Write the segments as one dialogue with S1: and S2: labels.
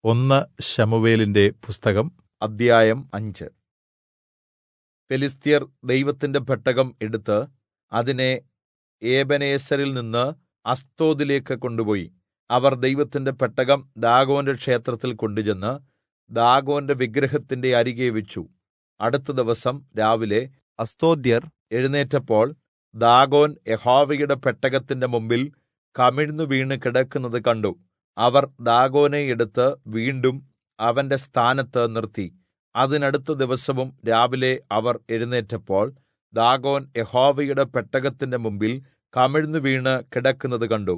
S1: ഒന്ന് ശമൂവേലിന്റെ പുസ്തകം
S2: അദ്ധ്യായം 5. ഫെലിസ്ത്യർ ദൈവത്തിന്റെ പെട്ടകം എടുത്ത് അതിനെ ഏബെനേസരിൽ നിന്ന് അസ്തോദിലേക്ക് കൊണ്ടുപോയി. അവർ ദൈവത്തിന്റെ പെട്ടകം ദാഗോന്റെ ക്ഷേത്രത്തിൽ കൊണ്ടുചെന്ന് ദാഗോന്റെ വിഗ്രഹത്തിന്റെ അരികെ വെച്ചു. അടുത്ത ദിവസം രാവിലെ
S3: അസ്തോദ്യർ
S2: എഴുന്നേറ്റപ്പോൾ ദാഗോൻ യഹോവയുടെ പെട്ടകത്തിന്റെ മുമ്പിൽ കമിഴ്ന്നു വീണ് കിടക്കുന്നത് കണ്ടു. അവർ ദാഗോനെ എടുത്ത് വീണ്ടും അവന്റെ സ്ഥാനത്ത് നിർത്തി. അതിനടുത്ത ദിവസവും രാവിലെ അവർ എഴുന്നേറ്റപ്പോൾ ദാഗോൻ യഹോവയുടെ പെട്ടകത്തിന്റെ മുമ്പിൽ കമിഴ്ന്നു വീണ് കിടക്കുന്നത് കണ്ടു.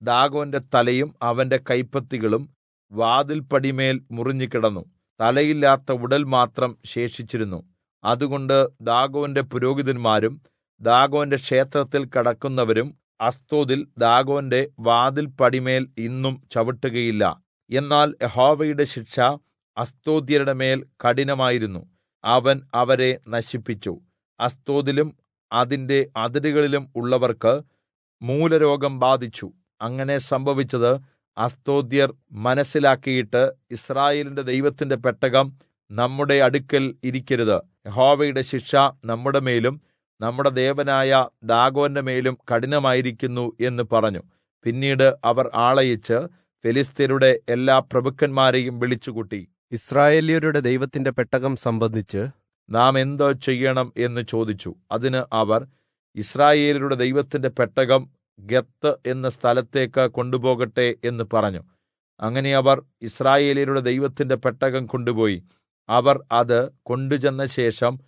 S2: ദാഗോന്റെ തലയും അവന്റെ കൈപ്പത്തികളും വാതിൽപ്പടിമേൽ മുറിഞ്ഞുകിടന്നു. തലയില്ലാത്ത ഉടൽ മാത്രം ശേഷിച്ചിരുന്നു. അതുകൊണ്ട് ദാഗോന്റെ പുരോഹിതന്മാരും ദാഗോന്റെ ക്ഷേത്രത്തിൽ കടക്കുന്നവരും അസ്തോദിൽ ദാഗോന്റെ വാതിൽപ്പടിമേൽ ഇന്നും ചവിട്ടുകയില്ല. എന്നാൽ യഹോവയുടെ ശിക്ഷ അസ്തോദ്യരുടെ മേൽ കഠിനമായിരുന്നു. അവൻ അവരെ നശിപ്പിച്ചു. അസ്തോദിലും അതിന്റെ അതിരുകളിലും ഉള്ളവർക്ക് മൂലരോഗം ബാധിച്ചു. അങ്ങനെ സംഭവിച്ചത് അസ്തോദ്യർ മനസ്സിലാക്കിയിട്ട്, യിസ്രായേലിന്റെ ദൈവത്തിന്റെ പെട്ടകം നമ്മുടെ അടുക്കൽ ഇരിക്കരുത്, യഹോവയുടെ ശിക്ഷ നമ്മുടെ മേലും നമ്മുടെ ദേവനായ ദാഗോന്റെ മേലും കഠിനമായിരിക്കുന്നു എന്ന് പറഞ്ഞു. പിന്നീട് അവർ ആളയച്ച് ഫെലിസ്ത്യരുടെ എല്ലാ പ്രഭുക്കന്മാരെയും വിളിച്ചുകൂട്ടി.
S3: ഇസ്രായേല്യരുടെ ദൈവത്തിന്റെ പെട്ടകം സംബന്ധിച്ച്
S2: നാം എന്ത് ചെയ്യണം എന്ന് ചോദിച്ചു. അതിന് അവർ, ഇസ്രായേല്യരുടെ ദൈവത്തിന്റെ പെട്ടകം ഗത്ത് എന്ന സ്ഥലത്തേക്ക് കൊണ്ടുപോകട്ടെ എന്ന് പറഞ്ഞു. അങ്ങനെ അവർ ഇസ്രായേല്യരുടെ ദൈവത്തിന്റെ പെട്ടകം കൊണ്ടുപോയി. അവർ അത് കൊണ്ടുചെന്ന ശേഷം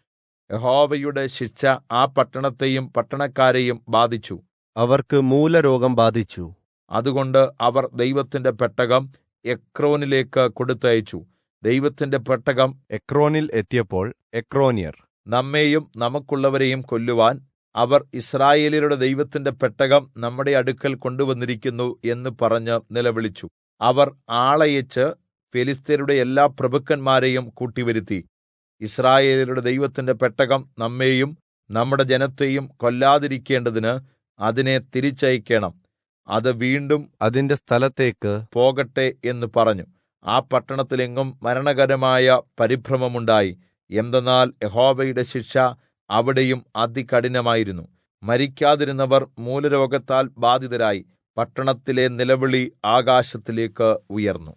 S2: യഹോവയുടെ ശിക്ഷ ആ പട്ടണത്തെയും പട്ടണക്കാരെയും ബാധിച്ചു.
S3: അവർക്ക് മൂലരോഗം ബാധിച്ചു.
S2: അതുകൊണ്ട് അവർ ദൈവത്തിന്റെ പെട്ടകം എക്രോനിലേക്ക് കൊടുത്തയച്ചു. ദൈവത്തിന്റെ പെട്ടകം
S3: എക്രോനിൽ എത്തിയപ്പോൾ എക്രോന്യർ
S2: നമ്മെയും നമുക്കുള്ളവരെയും കൊല്ലുവാൻ അവർ ഇസ്രായേല്യരുടെ ദൈവത്തിന്റെ പെട്ടകം നമ്മുടെ അടുക്കൽ കൊണ്ടുവന്നിരിക്കുന്നു എന്ന് പറഞ്ഞ് നിലവിളിച്ചു. അവർ ആളയച്ച് ഫെലിസ്ത്യരുടെ എല്ലാ പ്രഭുക്കന്മാരെയും കൂട്ടിവരുത്തി. ഇസ്രായേല്യരുടെ ദൈവത്തിന്റെ പെട്ടകം നമ്മെയും നമ്മുടെ ജനത്തെയും കൊല്ലാതിരിക്കേണ്ടതിന് അതിനെ തിരിച്ചയക്കണം. അത് വീണ്ടും
S3: അതിന്റെ സ്ഥലത്തേക്ക്
S2: പോകട്ടെ എന്ന് പറഞ്ഞു. ആ പട്ടണത്തിലെങ്ങും മരണകരമായ പരിഭ്രമമുണ്ടായി. എന്തെന്നാൽ യഹോവയുടെ ശിക്ഷ അവിടെയും അതികഠിനമായിരുന്നു. മരിക്കാതിരുന്നവർ മൂലരോഗത്താൽ ബാധിതരായി. പട്ടണത്തിലെ നിലവിളി ആകാശത്തിലേക്ക് ഉയർന്നു.